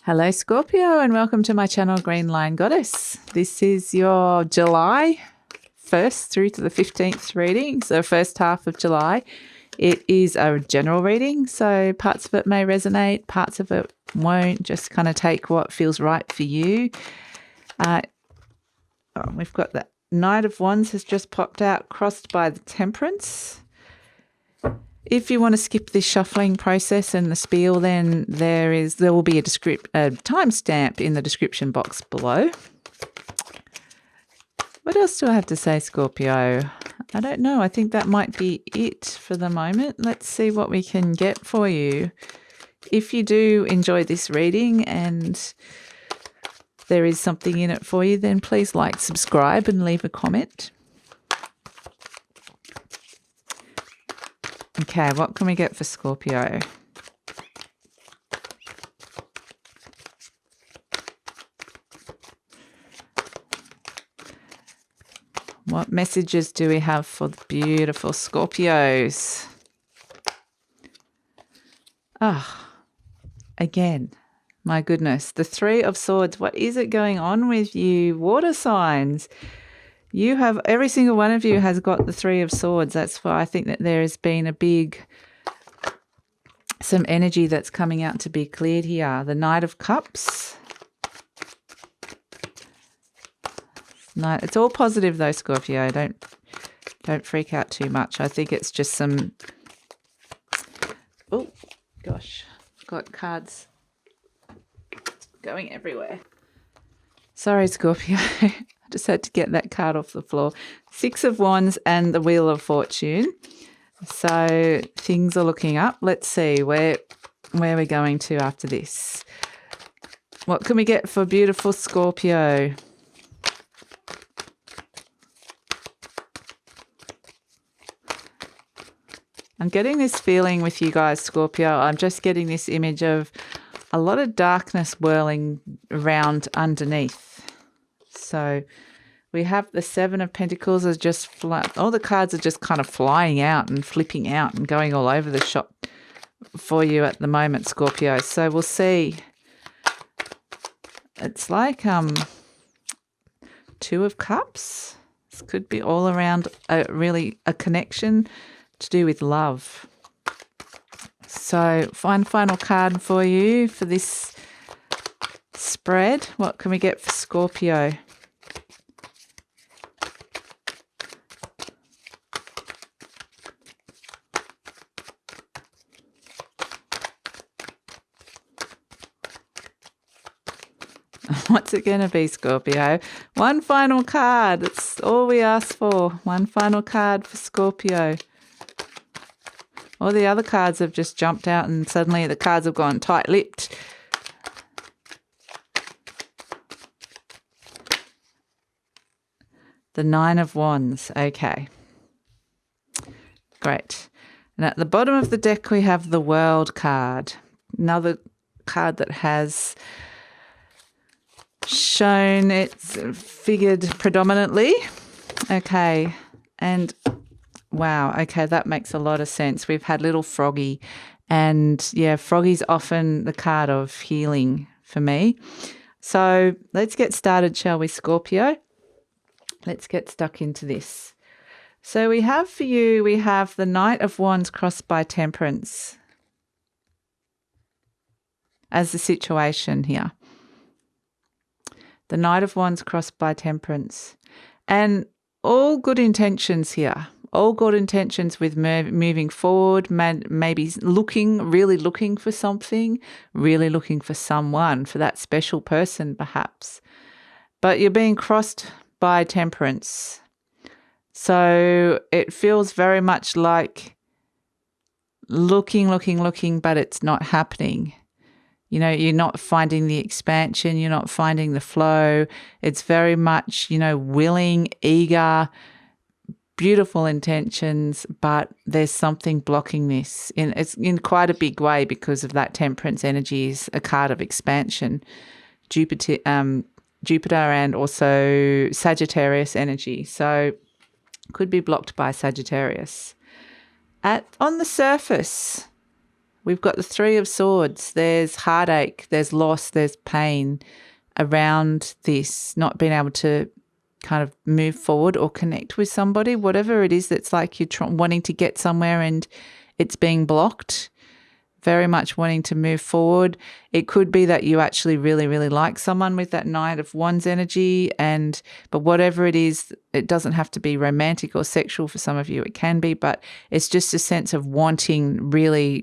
Hello Scorpio and welcome to my channel GreenLion Goddess. This is your July 1st through to the 15th reading, so first half of July. It is a general reading, so parts of it may resonate, parts of it won't. Just kind of take what feels right for you. We've got the Knight of Wands has just popped out, crossed by the Temperance. If you want to skip this shuffling process and the spiel, then there will be a timestamp in the description box below. What else do I have to say, Scorpio? I don't know. I think that might be it for the moment. Let's see what we can get for you. If you do enjoy this reading and there is something in it for you, then please like, subscribe and leave a comment. Okay, what can we get for Scorpio? What messages do we have for the beautiful Scorpios? Again, my goodness, the Three of Swords. What is it going on with you, water signs? You have, every single one of you has got the Three of Swords. That's why I think that there has been some energy that's coming out to be cleared here. The Knight of Cups. It's all positive though, Scorpio. Don't freak out too much. I think it's just some, oh gosh, I've got cards going everywhere. Sorry, Scorpio. I just had to get that card off the floor. Six of Wands and the Wheel of Fortune. So things are looking up. Let's see where we're going to after this. What can we get for beautiful Scorpio? I'm getting this feeling with you guys, Scorpio. I'm just getting this image of a lot of darkness whirling around underneath. So we have the Seven of Pentacles is just all the cards are just kind of flying out and flipping out and going all over the shop for you at the moment, Scorpio. So we'll see. It's like Two of Cups. This could be all around really a connection to do with love. So final card for you for this spread. What can we get for Scorpio? What's it going to be, Scorpio? One final card. That's all we ask for. One final card for Scorpio. All the other cards have just jumped out and suddenly the cards have gone tight-lipped. The Nine of Wands. Okay. Great. And at the bottom of the deck we have the World card. Another card that has shown it's figured predominantly. Okay. And wow, okay, that makes a lot of sense. We've had little Froggy, and yeah, Froggy's often the card of healing for me. So let's get started, shall we, Scorpio? Let's get stuck into this. So we have for you, we have the Knight of Wands crossed by Temperance as the situation here. The Knight of Wands crossed by Temperance. And all good intentions here. All good intentions with moving forward, maybe really looking for something, really looking for someone, for that special person perhaps. But you're being crossed by Temperance. So it feels very much like looking, but it's not happening. You know, you're not finding the expansion, you're not finding the flow. It's very much, you know, willing, eager, beautiful intentions, but there's something blocking this. It's in quite a big way because of that Temperance energy is a card of expansion. Jupiter and also Sagittarius energy. So could be blocked by Sagittarius. On the surface, we've got the Three of Swords. There's heartache, there's loss, there's pain around this, not being able to kind of move forward or connect with somebody, whatever it is that's like you're wanting to get somewhere and it's being blocked, very much wanting to move forward. It could be that you actually really, really like someone with that Knight of Wands energy, but whatever it is, it doesn't have to be romantic or sexual for some of you. It can be, but it's just a sense of wanting really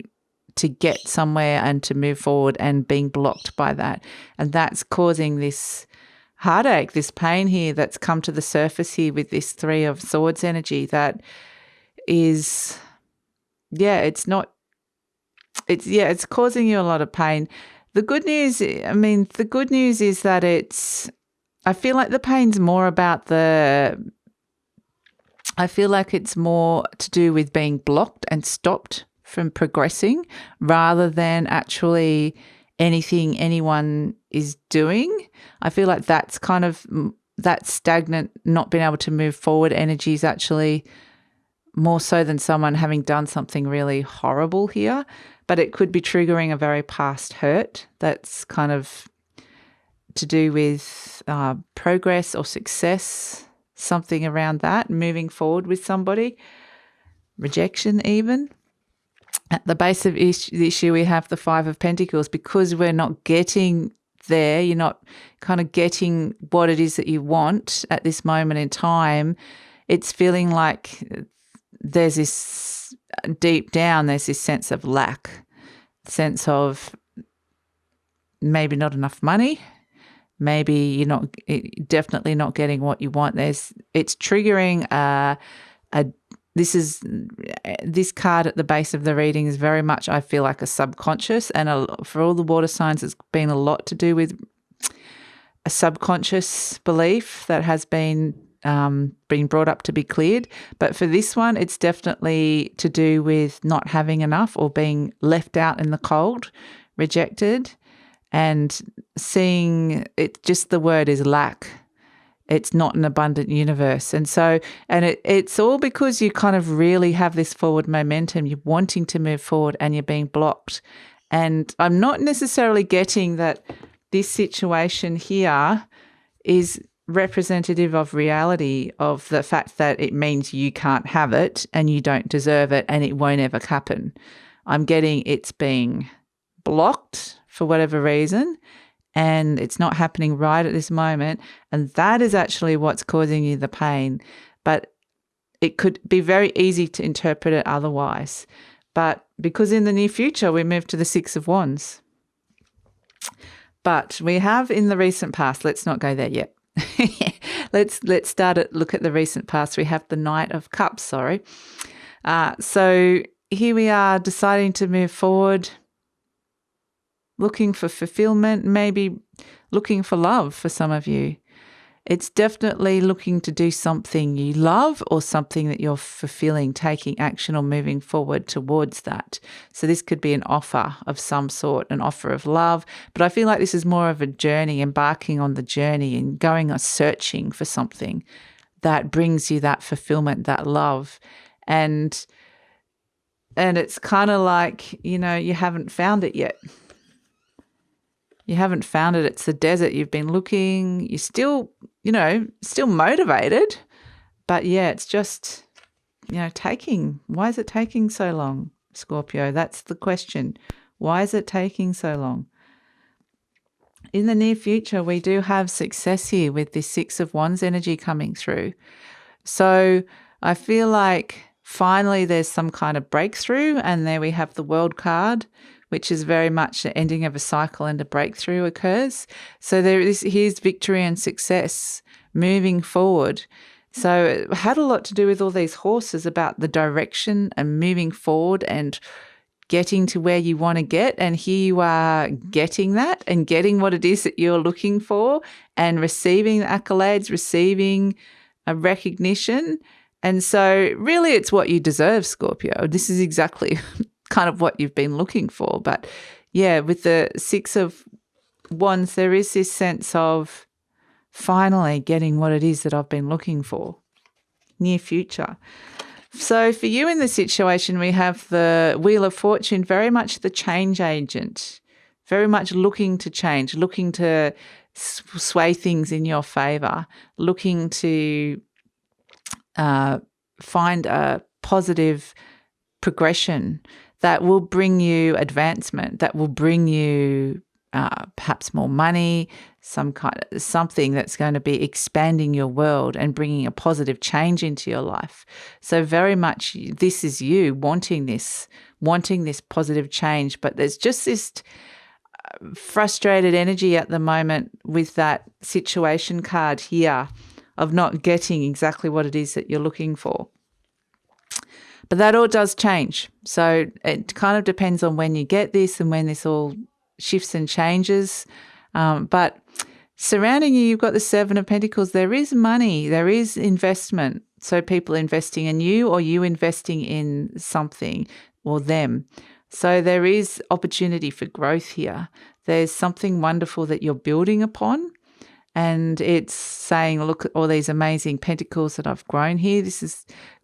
to get somewhere and to move forward and being blocked by that. And that's causing this heartache, this pain here that's come to the surface here with this Three of Swords energy that is, it's causing you a lot of pain. The good news is that I feel like the pain's more about I feel like it's more to do with being blocked and stopped from progressing rather than actually anything anyone is doing. I feel like that's kind of that stagnant, not being able to move forward energy is actually more so than someone having done something really horrible here. But it could be triggering a very past hurt that's kind of to do with progress or success, something around that, moving forward with somebody, rejection even. At the base of the issue, we have the Five of Pentacles. Because we're not getting there, you're not kind of getting what it is that you want at this moment in time, it's feeling like there's this deep down, there's this sense of lack, sense of maybe not enough money, maybe you're definitely not getting what you want. It's triggering this card at the base of the reading is very much, I feel like, a subconscious, and for all the water signs, it's been a lot to do with a subconscious belief that has been brought up to be cleared. But for this one, it's definitely to do with not having enough or being left out in the cold, rejected, and seeing it. Just the word is lack. It's not an abundant universe. And so, it's all because you kind of really have this forward momentum. You're wanting to move forward and you're being blocked. And I'm not necessarily getting that this situation here is representative of reality, of the fact that it means you can't have it and you don't deserve it and it won't ever happen. I'm getting it's being blocked for whatever reason and it's not happening right at this moment, and that is actually what's causing you the pain. But it could be very easy to interpret it otherwise. But because in the near future we move to the Six of Wands. But we have in the recent past, let's not go there yet. Let's look at the recent past. We have the Knight of Cups, so here we are deciding to move forward, looking for fulfillment, maybe looking for love for some of you. It's definitely looking to do something you love or something that you're fulfilling, taking action or moving forward towards that. So this could be an offer of some sort, an offer of love. But I feel like this is more of a journey, embarking on the journey and going or searching for something that brings you that fulfillment, that love. And it's kind of like, you haven't found it yet. You haven't found it. It's the desert. You've been looking. You're still motivated. But yeah, it's just, taking. Why is it taking so long, Scorpio? That's the question. Why is it taking so long? In the near future, we do have success here with this Six of Wands energy coming through. So I feel like finally there's some kind of breakthrough, and there we have the World card, which is very much the ending of a cycle and a breakthrough occurs. So here's victory and success moving forward. So it had a lot to do with all these horses about the direction and moving forward and getting to where you want to get. And here you are getting that and getting what it is that you're looking for and receiving the accolades, receiving a recognition. And so really it's what you deserve, Scorpio. This is exactly kind of what you've been looking for. But yeah, with the Six of Wands, there is this sense of finally getting what it is that I've been looking for. Near future. So for you in the situation, we have the Wheel of Fortune, very much the change agent, very much looking to change, looking to sway things in your favor, looking to find a positive progression that will bring you advancement, that will bring you perhaps more money, something that's going to be expanding your world and bringing a positive change into your life. So very much this is you wanting this positive change, but there's just this frustrated energy at the moment with that situation card here of not getting exactly what it is that you're looking for. But that all does change. So it kind of depends on when you get this and when this all shifts and changes. But surrounding you, you've got the Seven of Pentacles. There is money. There is investment. So people investing in you or you investing in something or them. So there is opportunity for growth here. There's something wonderful that you're building upon. And it's saying, look at all these amazing pentacles that I've grown here.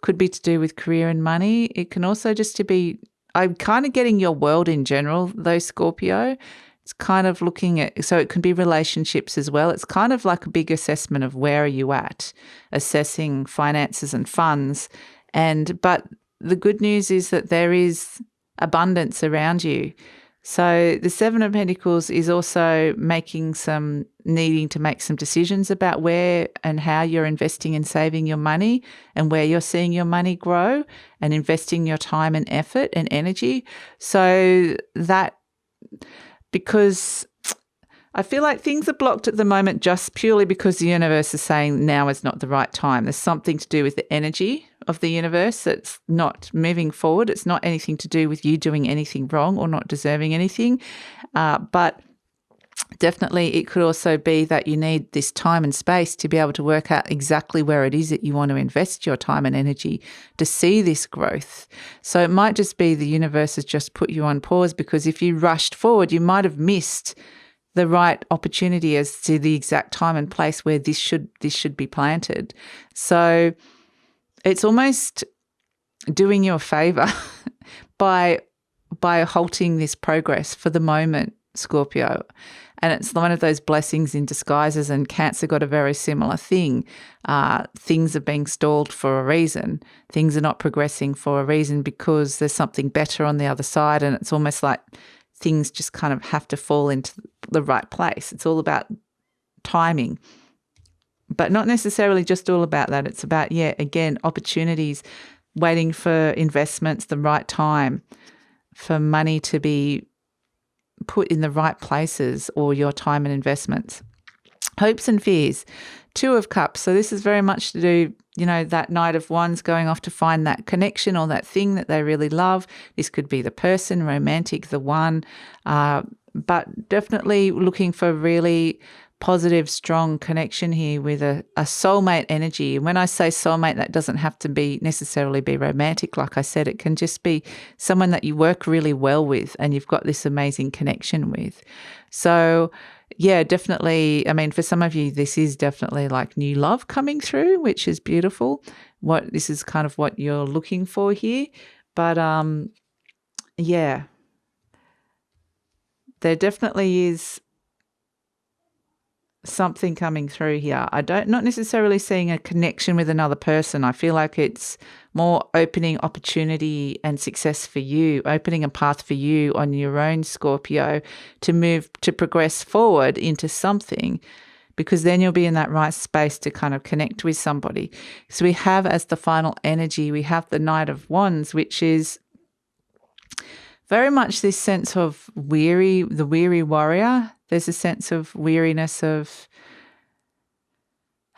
Could be to do with career and money. It can also just to be, I'm kind of getting your world in general, though, Scorpio. It's kind of looking at, so it can be relationships as well. It's kind of like a big assessment of where are you at, assessing finances and funds. But the good news is that there is abundance around you. So the Seven of Pentacles is also needing to make some decisions about where and how you're investing and saving your money and where you're seeing your money grow and investing your time and effort and energy. So that, because I feel like things are blocked at the moment just purely because the universe is saying now is not the right time. There's something to do with the energy of the universe that's not moving forward. It's not anything to do with you doing anything wrong or not deserving anything. But definitely it could also be that you need this time and space to be able to work out exactly where it is that you want to invest your time and energy to see this growth. So it might just be the universe has just put you on pause, because if you rushed forward, you might have missed the right opportunity as to the exact time and place where this should be planted. So it's almost doing you a favor by halting this progress for the moment, Scorpio. And it's one of those blessings in disguises, and Cancer got a very similar thing. Things are being stalled for a reason. Things are not progressing for a reason because there's something better on the other side, and it's almost like things just kind of have to fall into the right place. It's all about timing, but not necessarily just all about that. It's about, again, opportunities, waiting for investments, the right time for money to be put in the right places, or your time and investments. Hopes and fears, Two of Cups. So this is very much to do, that Knight of Wands going off to find that connection or that thing that they really love. This could be the person, romantic, the one, but definitely looking for really positive, strong connection here with a soulmate energy. And when I say soulmate, that doesn't have to necessarily be romantic. Like I said, it can just be someone that you work really well with and you've got this amazing connection with. So yeah, definitely. I mean, for some of you, this is definitely like new love coming through, which is beautiful. This is kind of what you're looking for here. But yeah, there definitely is something coming through here. Not necessarily seeing a connection with another person. I feel like it's more opening opportunity and success for you, opening a path for you on your own, Scorpio, to progress forward into something, because then you'll be in that right space to kind of connect with somebody. So we have, as the final energy, we have the Knight of Wands, which is very much this sense of the weary warrior. There's a sense of weariness of,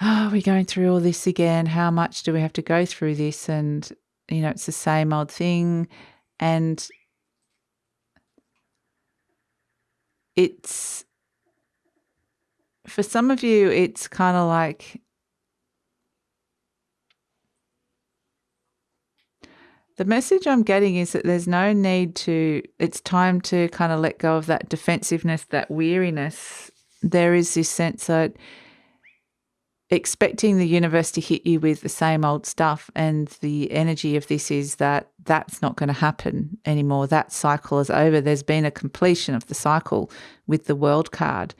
we're going through all this again. How much do we have to go through this? And, it's the same old thing. And it's, for some of you, it's kind of like, the message I'm getting is that there's no need it's time to kind of let go of that defensiveness, that weariness. There is this sense that expecting the universe to hit you with the same old stuff, and the energy of this is that that's not going to happen anymore. That cycle is over. There's been a completion of the cycle with the World card,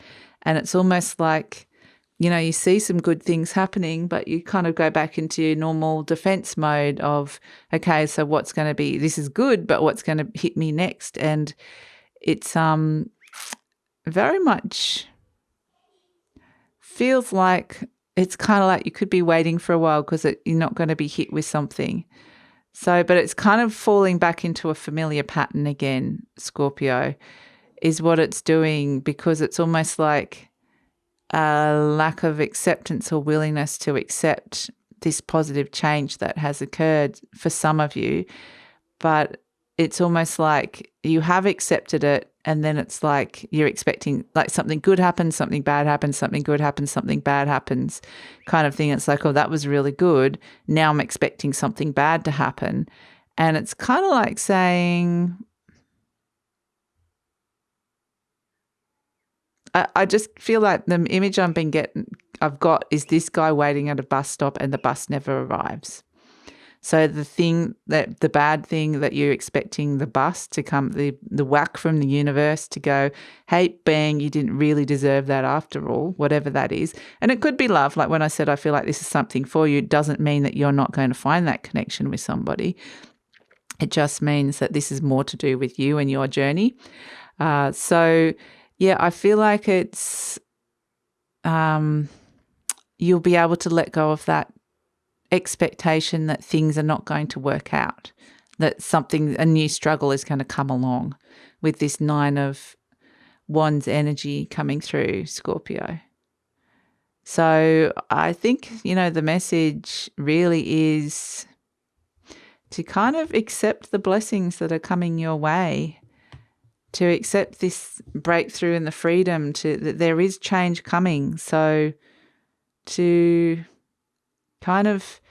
and it's almost like, you see some good things happening, but you kind of go back into your normal defense mode of, okay, so what's going to be, this is good, but what's going to hit me next? And it's very much feels like it's kind of like you could be waiting for a while because you're not going to be hit with something. So, but it's kind of falling back into a familiar pattern again, Scorpio, is what it's doing, because it's almost like a lack of acceptance or willingness to accept this positive change that has occurred for some of you. But it's almost like you have accepted it, and then it's like you're expecting like something good happens, something bad happens, something good happens, something bad happens kind of thing. It's like, oh, that was really good. Now I'm expecting something bad to happen. And it's kind of like saying, I just feel like the image I've got is this guy waiting at a bus stop and the bus never arrives. So the bad thing that you're expecting the bus to come, the whack from the universe to go, hey, bang, you didn't really deserve that after all, whatever that is. And it could be love. Like when I said I feel like this is something for you, it doesn't mean that you're not going to find that connection with somebody. It just means that this is more to do with you and your journey. So, yeah, I feel like it's you'll be able to let go of that expectation that things are not going to work out, that a new struggle is going to come along with this 9 of Wands energy coming through, Scorpio. So I think, the message really is to kind of accept the blessings that are coming your way, to accept this breakthrough and the freedom that there is change coming. So to kind of,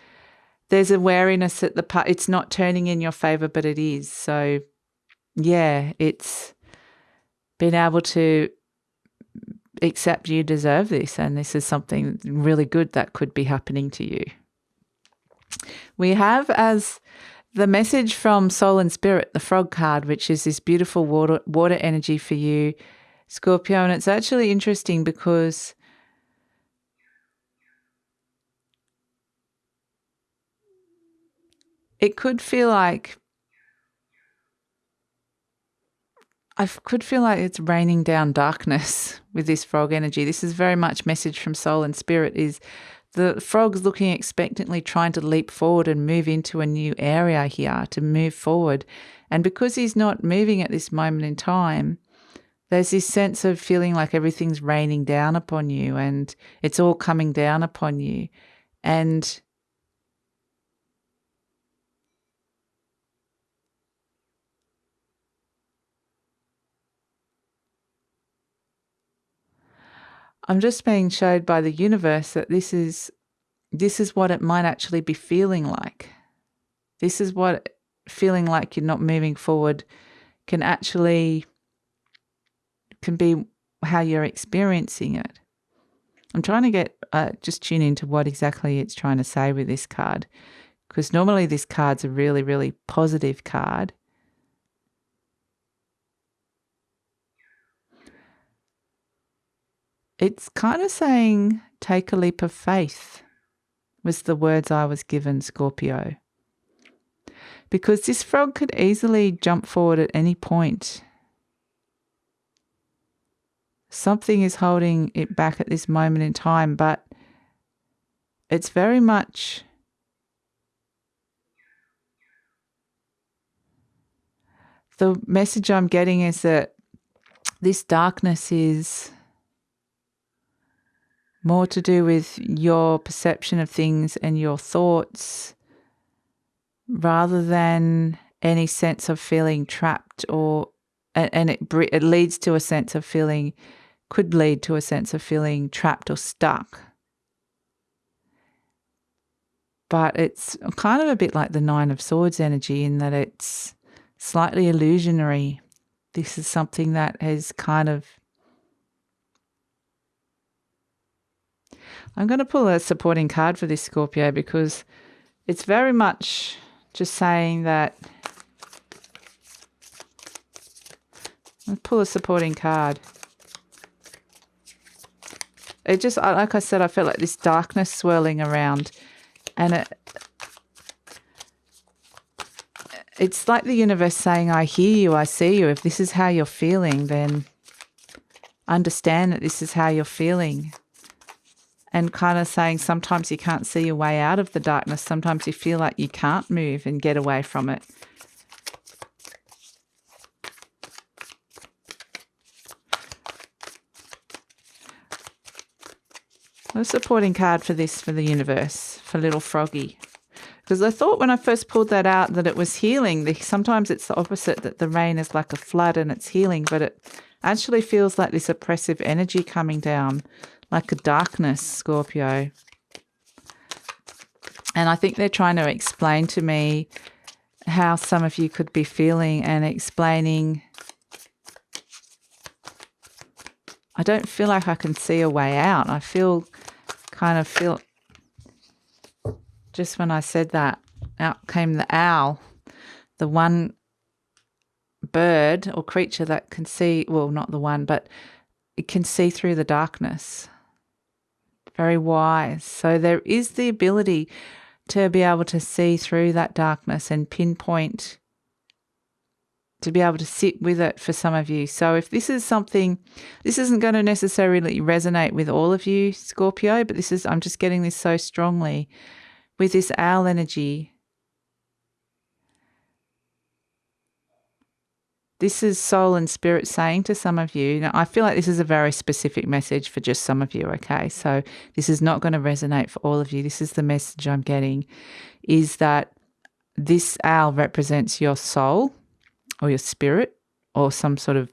there's a wariness that it's not turning in your favor, but it is. So yeah, it's being able to accept you deserve this, and this is something really good that could be happening to you. We have as the message from Soul and Spirit, the Frog card, which is this beautiful water energy for you, Scorpio. And it's actually interesting because it could feel like it's raining down darkness with this frog energy. This is very much message from Soul and Spirit, is the frog's looking expectantly, trying to leap forward and move into a new area here, to move forward. And because he's not moving at this moment in time, there's this sense of feeling like everything's raining down upon you and it's all coming down upon you. And I'm just being showed by the universe that this is what it might actually be feeling like. This is what feeling like you're not moving forward can be how you're experiencing it. I'm trying to get just tune into what exactly it's trying to say with this card, because normally this card's a really, really positive card. It's kind of saying, take a leap of faith, was the words I was given, Scorpio. Because this frog could easily jump forward at any point. Something is holding it back at this moment in time, but it's very much the message I'm getting is that this darkness is more to do with your perception of things and your thoughts, rather than any sense of feeling trapped, and it leads to a sense of feeling, could lead to a sense of feeling trapped or stuck. But it's kind of a bit like the 9 of Swords energy in that it's slightly illusionary. This is something that has kind of, I'm going to pull a supporting card for this, Scorpio, because it's very much just saying that. Let's pull a supporting card. It just, like I said, I felt like this darkness swirling around, and it's like the universe saying, I hear you, I see you. If this is how you're feeling, then understand that this is how you're feeling. And kind of saying sometimes you can't see your way out of the darkness. Sometimes you feel like you can't move and get away from it. A supporting card for this, for the universe, for little Froggy. Because I thought when I first pulled that out that it was healing. Sometimes it's the opposite, that the rain is like a flood and it's healing, but it actually feels like this oppressive energy coming down, like a darkness, Scorpio. And I think they're trying to explain to me how some of you could be feeling, and explaining, I don't feel like I can see a way out. I feel, just when I said that, out came the owl, the one bird or creature that can see, well, not the one, but it can see through the darkness. Very wise. So there is the ability to be able to see through that darkness and pinpoint, to be able to sit with it for some of you. So if this is something, this isn't going to necessarily resonate with all of you, Scorpio, but this is, I'm just getting this so strongly with this owl energy. This is soul and spirit saying to some of you, now I feel like this is a very specific message for just some of you, okay? So this is not going to resonate for all of you. This is the message I'm getting, is that this owl represents your soul or your spirit, or some sort of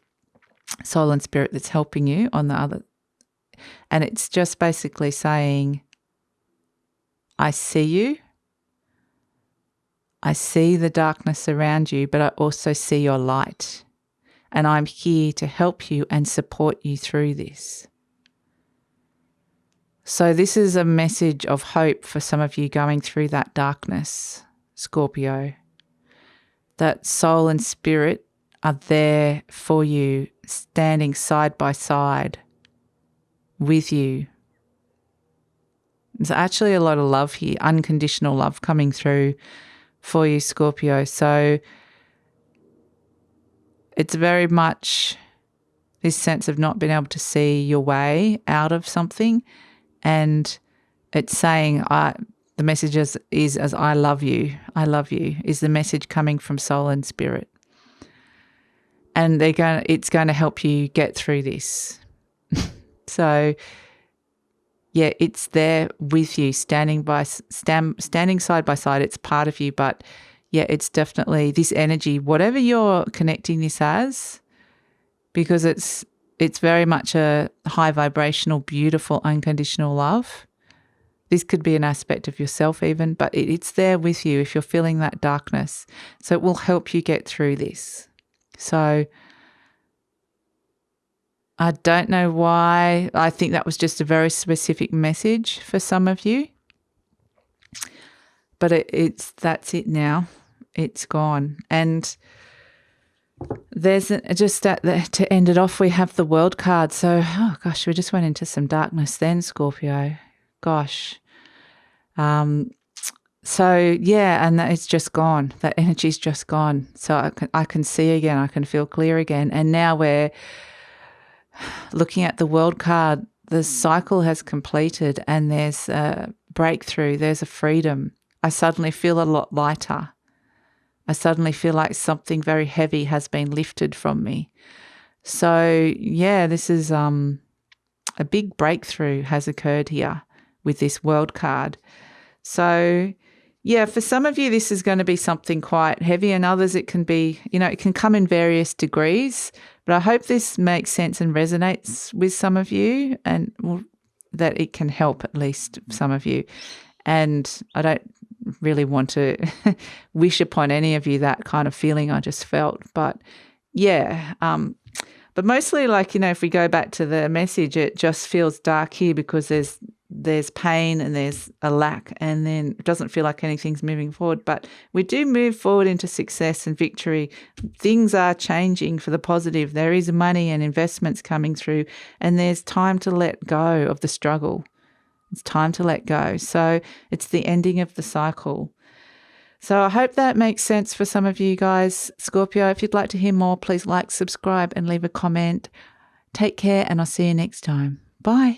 soul and spirit that's helping you on the other. And it's just basically saying, I see you. I see the darkness around you, but I also see your light. And I'm here to help you and support you through this. So this is a message of hope for some of you going through that darkness, Scorpio. That soul and spirit are there for you, standing side by side with you. There's actually a lot of love here, unconditional love coming through for you, Scorpio. So it's very much this sense of not being able to see your way out of something, and it's saying, the message is as I love you, is the message coming from soul and spirit. And it's going to help you get through this. So, yeah, it's there with you, standing side by side. It's part of you, but yeah, it's definitely this energy, whatever you're connecting this as, because it's very much a high vibrational, beautiful, unconditional love. This could be an aspect of yourself even, but it's there with you if you're feeling that darkness. So it will help you get through this. So I don't know why. I think that was just a very specific message for some of you. But that's it now. It's gone. And there's just to end it off, we have the World card. So, oh gosh, we just went into some darkness then, Scorpio. Gosh. So yeah, and it's just gone. That energy's just gone. So I can see again. I can feel clear again. And now we're looking at the World card. The cycle has completed, and there's a breakthrough. There's a freedom. I suddenly feel a lot lighter. I suddenly feel like something very heavy has been lifted from me. So yeah, this is a big breakthrough has occurred here with this World card. So yeah, for some of you, this is going to be something quite heavy, and others it can be, it can come in various degrees. But I hope this makes sense and resonates with some of you, and that it can help at least some of you. And I don't really want to wish upon any of you that kind of feeling I just felt. But yeah, but mostly if we go back to the message, it just feels dark here because there's there's pain and there's a lack, and then it doesn't feel like anything's moving forward. But we do move forward into success and victory. Things are changing for the positive. There is money and investments coming through, and there's time to let go of the struggle. It's time to let go. So it's the ending of the cycle. So I hope that makes sense for some of you guys. Scorpio, if you'd like to hear more, please like, subscribe, and leave a comment. Take care, and I'll see you next time. Bye.